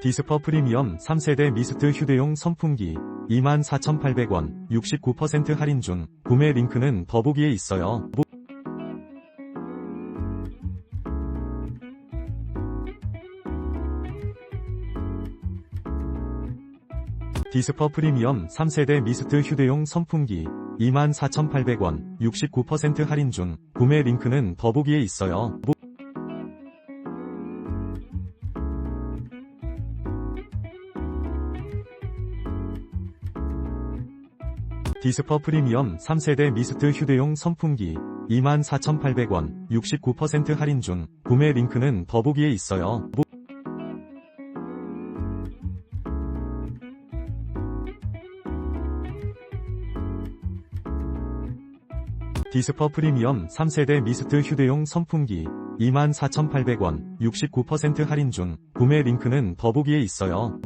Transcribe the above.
디스퍼 프리미엄 3세대 미스트 휴대용 선풍기 24,800원 69% 할인 중. 구매 링크는 더보기에 있어요. 디스퍼 프리미엄 3세대 미스트 휴대용 선풍기 24,800원 69% 할인 중. 구매 링크는 더보기에 있어요. 디스퍼 프리미엄 3세대 미스트 휴대용 선풍기 24,800원 69% 할인 중. 구매 링크는 더보기에 있어요. 디스퍼 프리미엄 3세대 미스트 휴대용 선풍기 24,800원 69% 할인 중. 구매 링크는 더보기에 있어요.